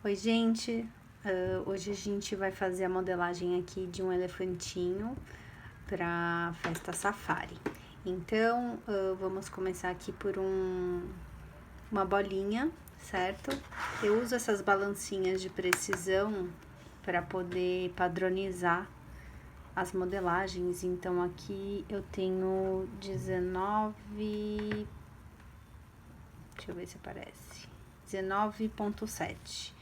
Oi, gente! Hoje a gente vai fazer a modelagem aqui de um elefantinho para festa safari. Então, vamos começar aqui por uma bolinha, certo? Eu uso essas balancinhas de precisão para poder padronizar as modelagens. Então, aqui eu tenho 19... Deixa eu ver se aparece. 19,7.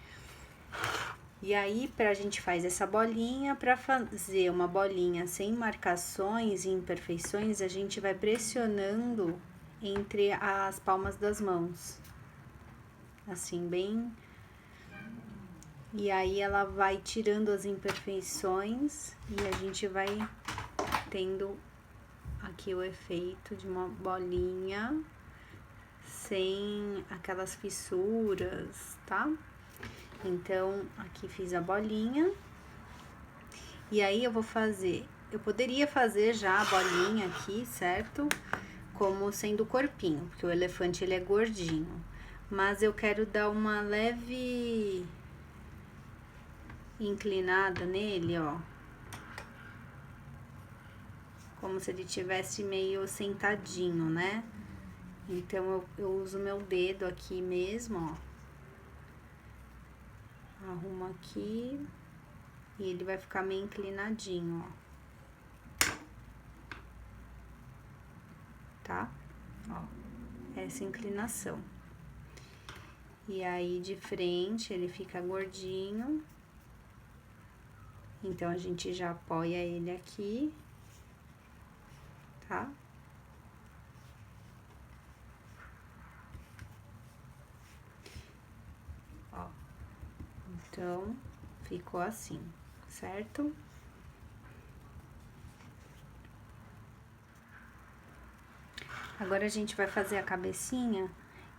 E aí, pra gente faz essa bolinha, pra fazer uma bolinha sem marcações e imperfeições, a gente vai pressionando entre as palmas das mãos. Assim, bem... E aí, ela vai tirando as imperfeições e a gente vai tendo aqui o efeito de uma bolinha sem aquelas fissuras, tá? Então, aqui fiz a bolinha. E aí, eu vou fazer... Eu poderia fazer já a bolinha aqui, certo? Como sendo o corpinho, porque o elefante, ele é gordinho. Mas eu quero dar uma leve inclinada nele, ó. Como se ele tivesse meio sentadinho, né? Então, eu uso meu dedo aqui mesmo, ó. Arrumo aqui e ele vai ficar meio inclinadinho, ó. Tá? Ó, essa inclinação. E aí, de frente, ele fica gordinho. Então, a gente já apoia ele aqui, tá? Ó. Então, ficou assim, certo? Agora, a gente vai fazer a cabecinha,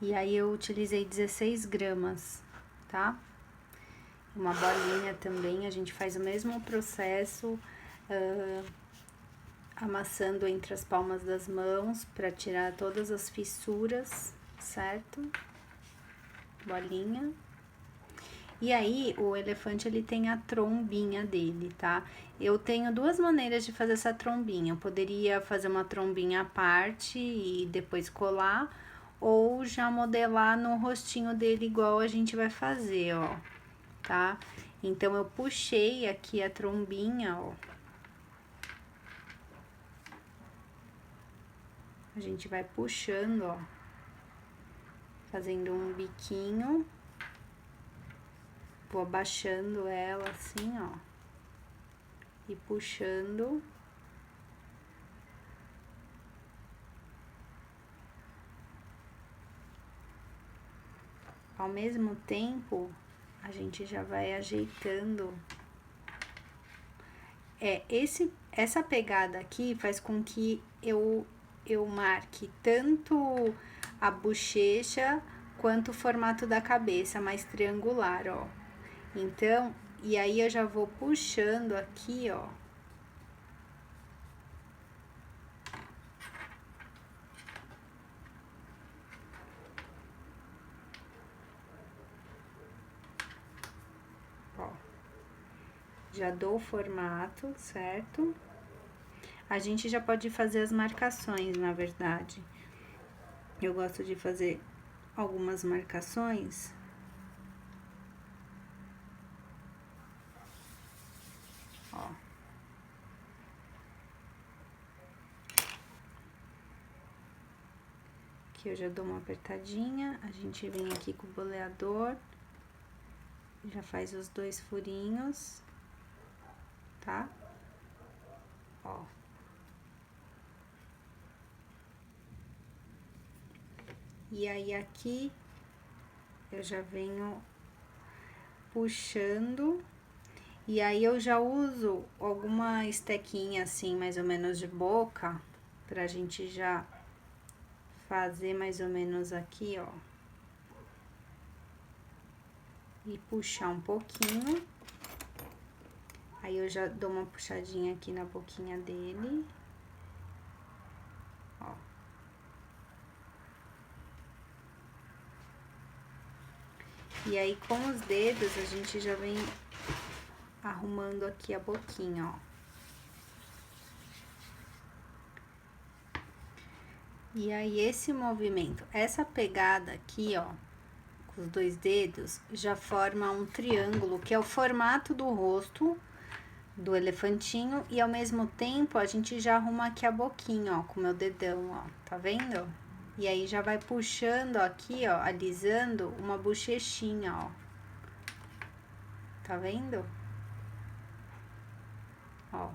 e aí eu utilizei 16 gramas, tá? Uma bolinha também, a gente faz o mesmo processo, amassando entre as palmas das mãos, pra tirar todas as fissuras, certo? Bolinha. E aí, o elefante, ele tem a trombinha dele, tá? Eu tenho duas maneiras de fazer essa trombinha. Eu poderia fazer uma trombinha à parte e depois colar, ou já modelar no rostinho dele igual a gente vai fazer, ó, tá? Então, eu puxei aqui a trombinha, ó. A gente vai puxando, ó, fazendo um biquinho. Vou abaixando ela assim, ó, e puxando. Ao mesmo tempo, a gente já vai ajeitando. Essa pegada aqui faz com que eu marque tanto a bochecha quanto o formato da cabeça, mais triangular, ó. Então, e aí eu já vou puxando aqui, ó. Ó. Já dou o formato, certo? A gente já pode fazer as marcações, na verdade. Eu gosto de fazer algumas marcações. Ó. Aqui eu já dou uma apertadinha, a gente vem aqui com o boleador, já faz os 2 furinhos, tá? Ó. E aí, aqui, eu já venho puxando, e aí eu já uso alguma estequinha assim, mais ou menos de boca, pra gente já fazer mais ou menos aqui, ó. E puxar um pouquinho. Aí, eu já dou uma puxadinha aqui na boquinha dele. Ó. E aí, com os dedos, a gente já vem arrumando aqui a boquinha, ó. E aí, esse movimento, essa pegada aqui, ó, com os dois dedos, já forma um triângulo, que é o formato do rosto do elefantinho. E ao mesmo tempo, a gente já arruma aqui a boquinha, ó, com o meu dedão, ó, tá vendo? E aí, já vai puxando aqui, ó, alisando uma bochechinha, ó. Tá vendo? Ó.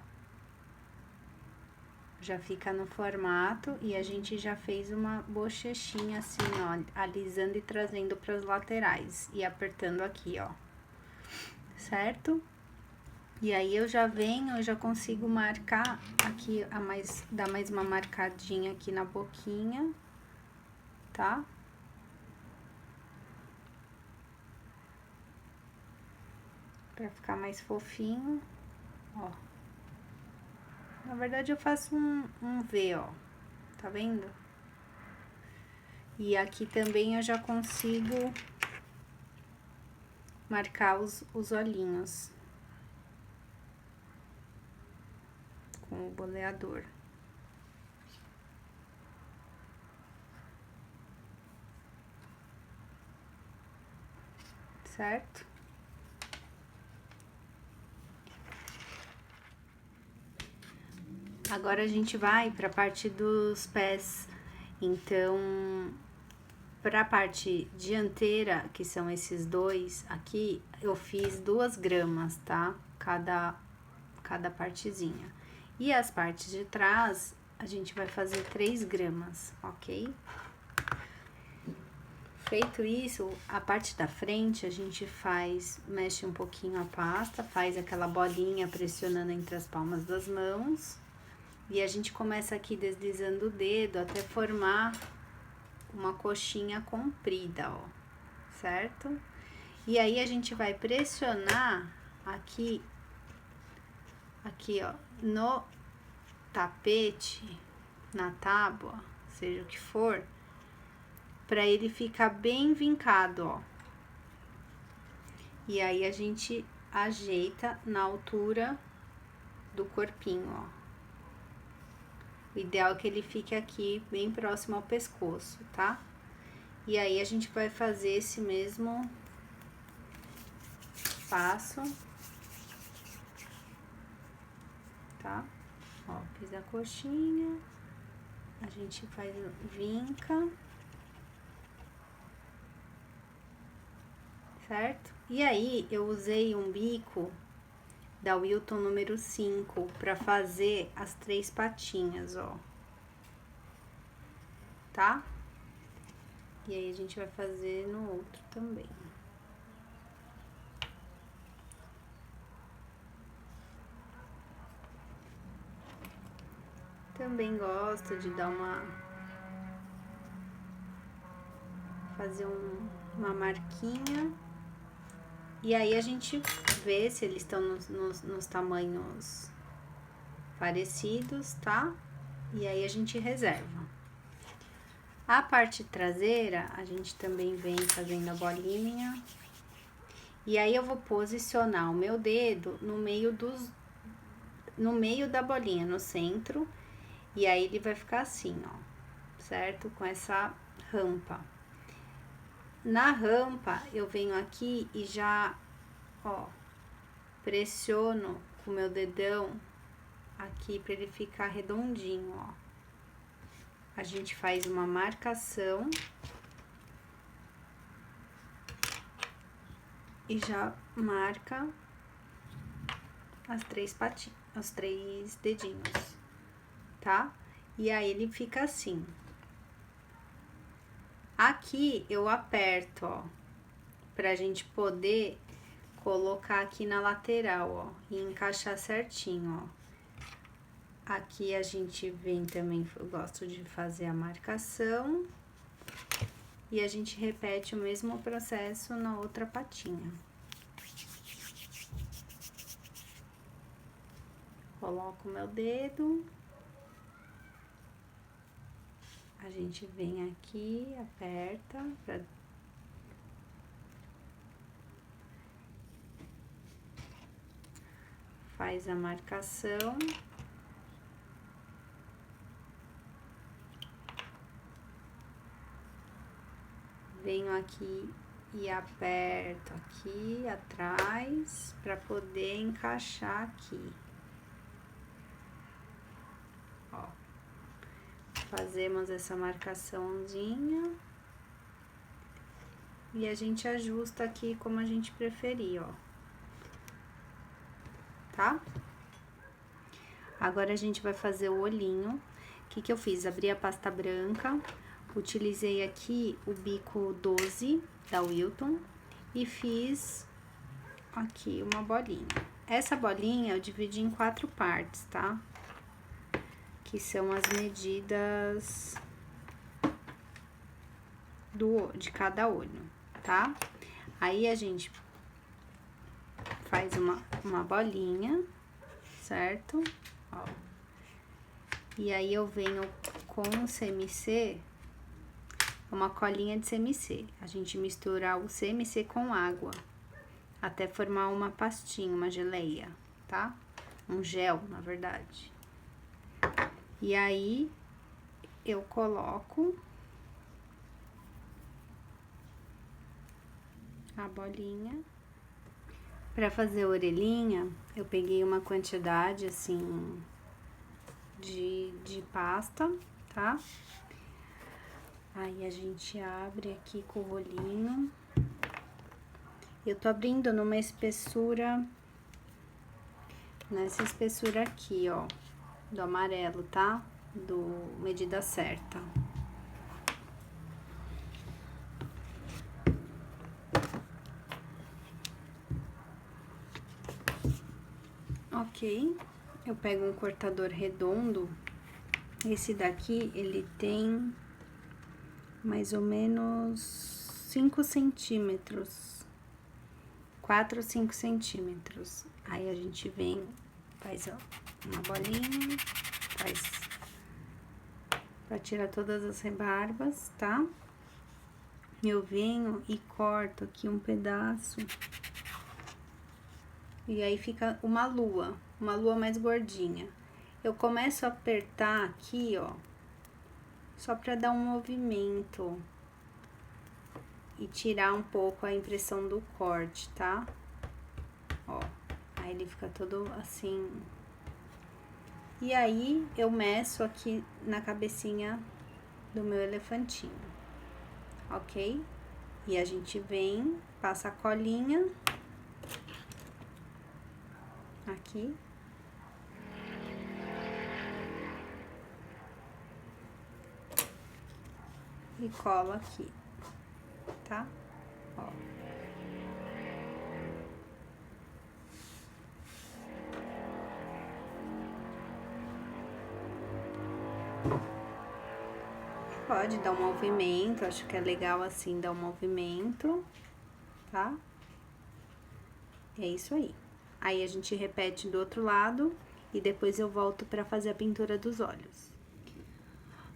Já fica no formato e a gente já fez uma bochechinha assim, ó, alisando e trazendo para as laterais e apertando aqui, ó, certo? E aí eu já venho, eu já consigo marcar aqui, dar mais uma marcadinha aqui na boquinha, tá? Pra ficar mais fofinho, ó. Na verdade eu faço um V, ó, tá vendo? E aqui também eu já consigo marcar os olhinhos com o boleador. Certo? Agora a gente vai para a parte dos pés. Então, para a parte dianteira, que são esses dois aqui, eu fiz 2 gramas, tá? Cada partezinha. E as partes de trás, a gente vai fazer 3 gramas, ok? Feito isso, a parte da frente a gente mexe um pouquinho a pasta, faz aquela bolinha pressionando entre as palmas das mãos. E a gente começa aqui deslizando o dedo até formar uma coxinha comprida, ó, certo? E aí a gente vai pressionar aqui, ó, no tapete, na tábua, seja o que for, pra ele ficar bem vincado, ó. E aí a gente ajeita na altura do corpinho, ó. O ideal é que ele fique aqui bem próximo ao pescoço, tá? E aí a gente vai fazer esse mesmo passo, tá? Ó, fiz a coxinha, a gente faz vinca, certo? E aí eu usei um bico da Wilton número 5 para fazer as 3 patinhas, ó. Tá? E aí a gente vai fazer no outro também. Também gosto de dar fazer uma marquinha. E aí a gente vê se eles estão nos tamanhos parecidos, tá? E aí a gente reserva. A parte traseira, a gente também vem fazendo a bolinha. E aí eu vou posicionar o meu dedo no meio da bolinha, no centro. E aí ele vai ficar assim, ó, certo? Com essa rampa. Na rampa, eu venho aqui e já, ó, pressiono com o meu dedão aqui pra ele ficar redondinho, ó. A gente faz uma marcação e já marca as 3 patinhas, os 3 dedinhos, tá? E aí ele fica assim. Aqui eu aperto, ó, pra gente poder colocar aqui na lateral, ó, e encaixar certinho, ó. Aqui a gente vem também, eu gosto de fazer a marcação. E a gente repete o mesmo processo na outra patinha. Coloco o meu dedo. A gente vem aqui, aperta faz a marcação. Venho aqui e aperto aqui atrás para poder encaixar aqui. Ó, fazemos essa marcaçãozinha e a gente ajusta aqui como a gente preferir, ó. Tá? Agora a gente vai fazer o olhinho. O que que eu fiz? Abri a pasta branca, utilizei aqui o bico 12 da Wilton e fiz aqui uma bolinha. Essa bolinha eu dividi em 4 partes, tá? Que são as medidas de cada olho, tá? Aí a gente faz uma bolinha, certo? Ó. E aí eu venho com o CMC, uma colinha de CMC. A gente mistura o CMC com água, até formar uma pastinha, uma geleia, tá? Um gel, na verdade. E aí, eu coloco a bolinha. Pra fazer a orelhinha, eu peguei uma quantidade, assim, de pasta, tá? Aí, a gente abre aqui com o rolinho. Eu tô abrindo numa espessura, nessa espessura aqui, ó, do amarelo, tá? Do medida certa. Ok, eu pego um cortador redondo. Esse daqui, ele tem mais ou menos 5 centímetros, 4 ou 5 centímetros. Aí a gente vem, faz ó, uma bolinha, faz pra tirar todas as rebarbas, tá? Eu venho e corto aqui um pedaço. E aí fica uma lua mais gordinha. Eu começo a apertar aqui, ó, só pra dar um movimento e tirar um pouco a impressão do corte, tá? Ó, aí ele fica todo assim. E aí, eu meço aqui na cabecinha do meu elefantinho, ok? E a gente vem, passa a colinha aqui. E cola aqui, tá? Ó. Pode dar um movimento, acho que é legal assim dar um movimento, tá? É isso aí. Aí a gente repete do outro lado e depois eu volto pra fazer a pintura dos olhos.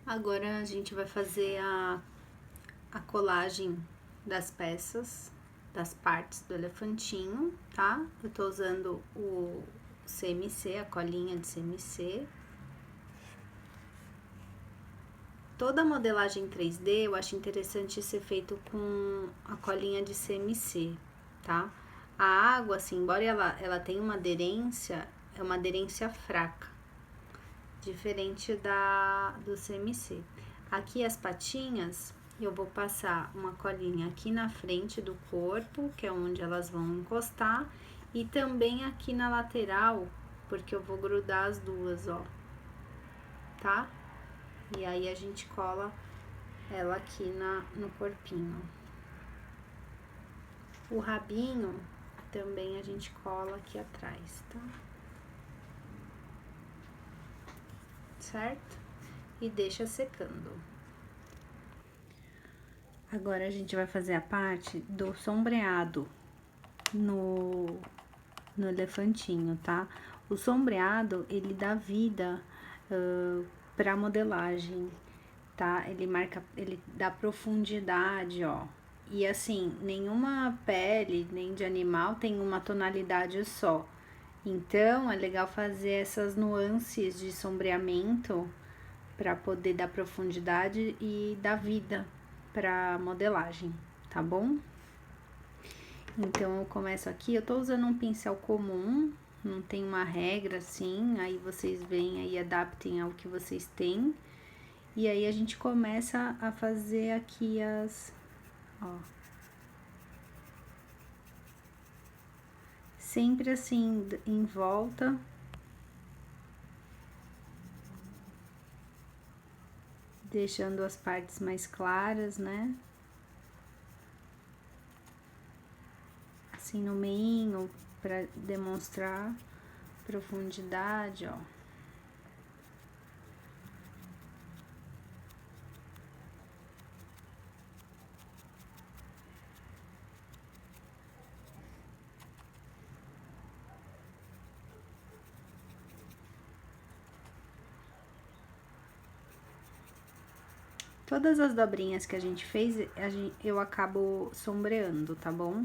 Agora a gente vai fazer a colagem das peças, das partes do elefantinho, tá? Eu tô usando o CMC, a colinha de CMC. Toda a modelagem 3D eu acho interessante ser feito com a colinha de CMC, tá? A água, assim, embora ela tenha uma aderência, é uma aderência fraca, diferente do CMC. Aqui as patinhas, eu vou passar uma colinha aqui na frente do corpo, que é onde elas vão encostar, e também aqui na lateral, porque eu vou grudar as duas, ó, tá? E aí a gente cola ela aqui no corpinho. O rabinho também a gente cola aqui atrás, tá? Certo? E deixa secando. Agora a gente vai fazer a parte do sombreado no elefantinho, tá? O sombreado, ele dá vida pra modelagem, tá? Ele dá profundidade, ó. E assim, nenhuma pele, nem de animal, tem uma tonalidade só. Então, é legal fazer essas nuances de sombreamento para poder dar profundidade e dar vida para modelagem, tá bom? Então, eu começo aqui, eu tô usando um pincel comum, não tem uma regra assim, aí vocês vêm aí, adaptem ao que vocês têm. E aí, a gente começa a fazer aqui ó. Sempre assim, em volta. Deixando as partes mais claras, né? Assim no meinho, para demonstrar profundidade, ó. Todas as dobrinhas que a gente fez, eu acabo sombreando, tá bom?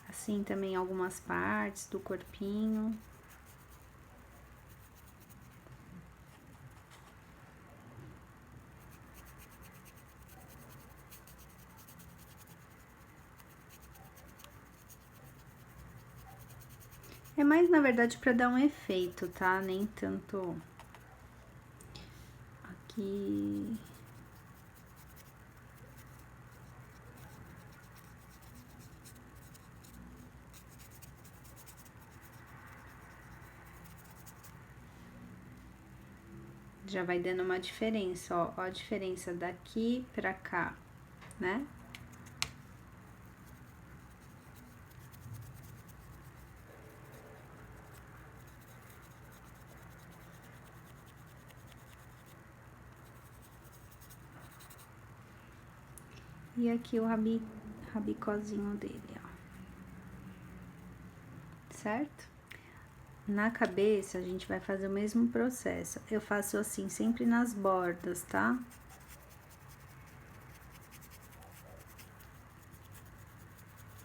Assim também algumas partes do corpinho. É mais, na verdade, pra dar um efeito, tá? Nem tanto aqui. Já vai dando uma diferença, ó. Ó a diferença daqui pra cá, né? E aqui o rabicozinho dele, ó. Certo? Na cabeça, a gente vai fazer o mesmo processo. Eu faço assim, sempre nas bordas, tá?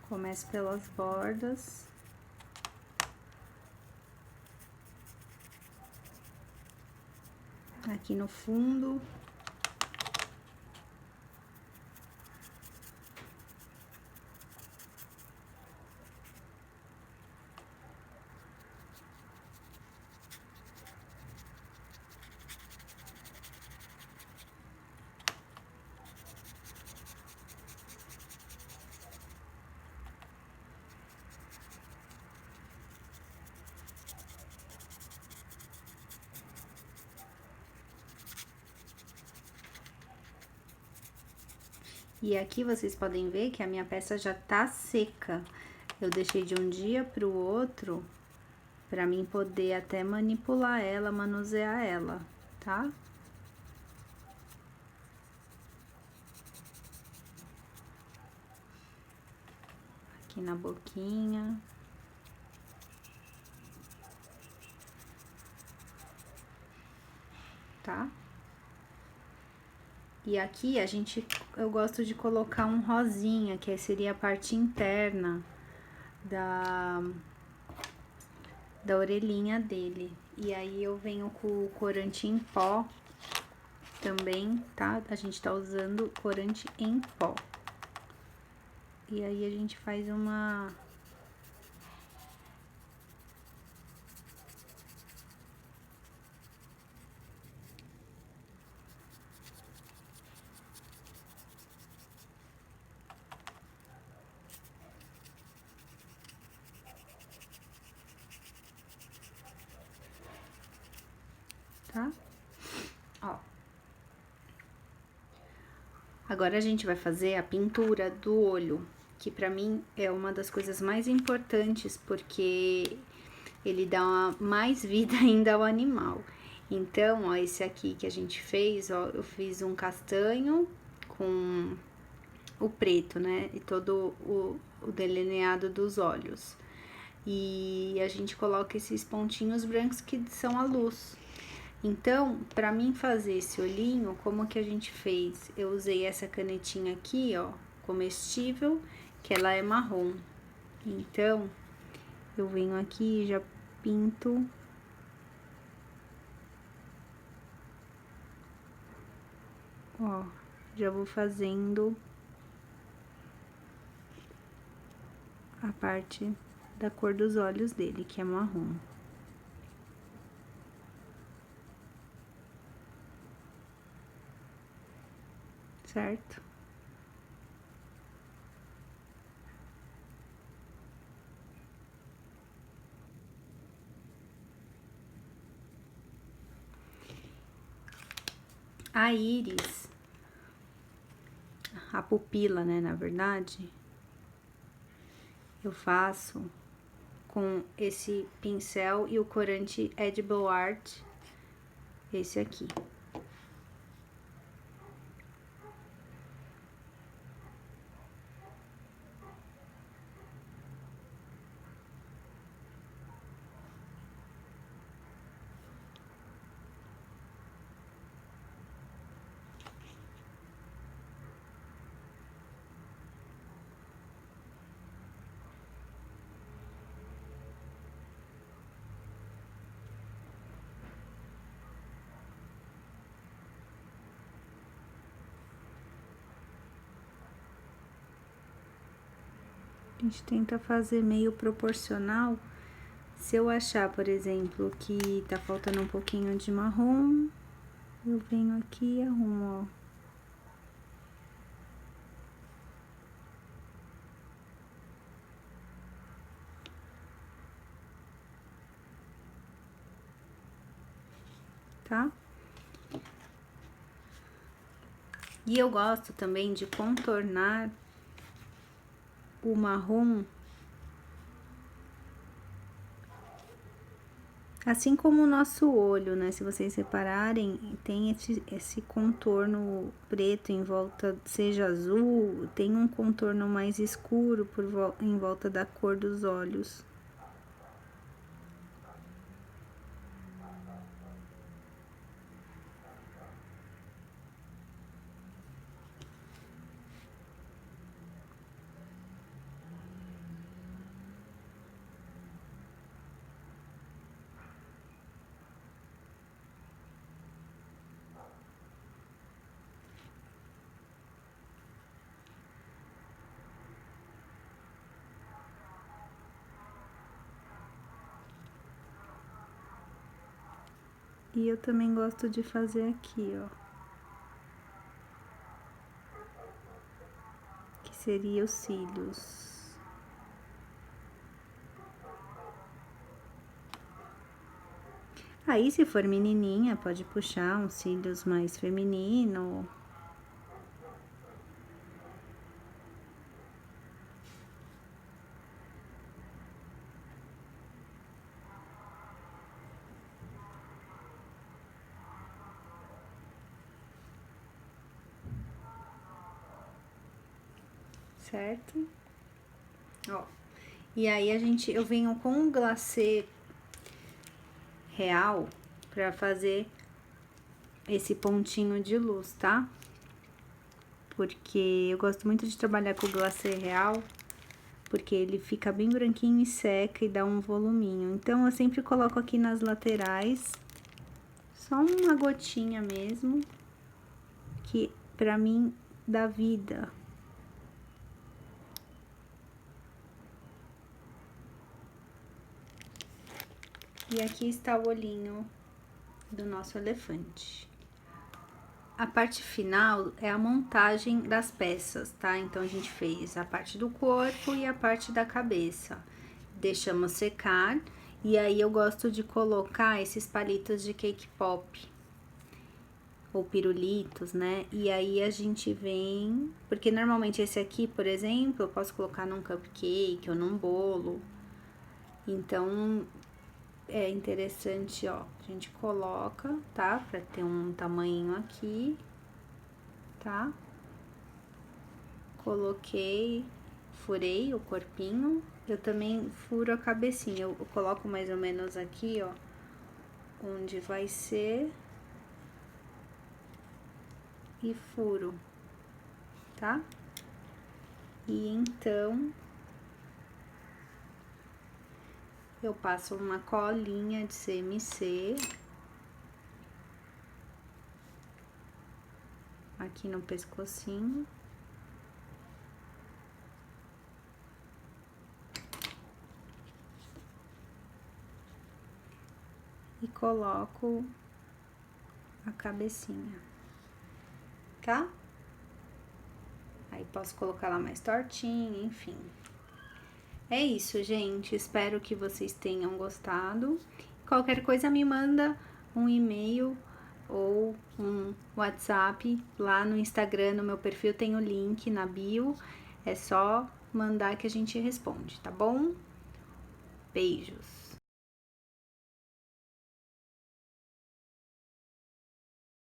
Começo pelas bordas. Aqui no fundo. E aqui vocês podem ver que a minha peça já tá seca. Eu deixei de um dia pro outro pra mim poder até manipular ela, manusear ela, tá? Aqui na boquinha. Tá? E aqui eu gosto de colocar um rosinha, que seria a parte interna da orelhinha dele. E aí eu venho com o corante em pó também, tá? A gente tá usando corante em pó. E aí a gente faz uma... Tá? Ó. Agora a gente vai fazer a pintura do olho, que pra mim é uma das coisas mais importantes, porque ele dá mais vida ainda ao animal. Então, ó, esse aqui que a gente fez, ó, eu fiz um castanho com o preto, né? E todo o delineado dos olhos. E a gente coloca esses pontinhos brancos que são a luz. Então, pra mim fazer esse olhinho, como que a gente fez? Eu usei essa canetinha aqui, ó, comestível, que ela é marrom. Então, eu venho aqui e já pinto ó, já vou fazendo a parte da cor dos olhos dele, que é marrom. Certo? A íris, a pupila, né, na verdade, eu faço com esse pincel e o corante Edible Art, esse aqui. A gente tenta fazer meio proporcional. Se eu achar, por exemplo, que tá faltando um pouquinho de marrom, eu venho aqui e arrumo, ó. Tá? E eu gosto também de contornar o marrom, assim como o nosso olho, né? Se vocês repararem, tem esse contorno preto em volta, seja azul, tem um contorno mais escuro em volta da cor dos olhos. E eu também gosto de fazer aqui, ó. Que seria os cílios. Aí, se for menininha, pode puxar uns cílios mais feminino. Certo? Ó. E aí, eu venho com um glacê real pra fazer esse pontinho de luz, tá? Porque eu gosto muito de trabalhar com o glacê real, porque ele fica bem branquinho e seca e dá um voluminho. Então, eu sempre coloco aqui nas laterais, só uma gotinha mesmo, que pra mim dá vida. E aqui está o olhinho do nosso elefante. A parte final é a montagem das peças, tá? Então, a gente fez a parte do corpo e a parte da cabeça. Deixamos secar e aí eu gosto de colocar esses palitos de cake pop ou pirulitos, né? E aí a gente vem... Porque normalmente esse aqui, por exemplo, eu posso colocar num cupcake ou num bolo. Então, é interessante, ó, a gente coloca, tá? Pra ter um tamanho aqui, tá? Coloquei, furei o corpinho. Eu também furo a cabecinha. Eu coloco mais ou menos aqui, ó, onde vai ser. E furo, tá? E então, eu passo uma colinha de CMC aqui no pescocinho. E coloco a cabecinha, tá? Aí posso colocar ela mais tortinha, enfim. É isso, gente. Espero que vocês tenham gostado. Qualquer coisa me manda um e-mail ou um WhatsApp lá no Instagram, no meu perfil tem o link na bio. É só mandar que a gente responde, tá bom? Beijos!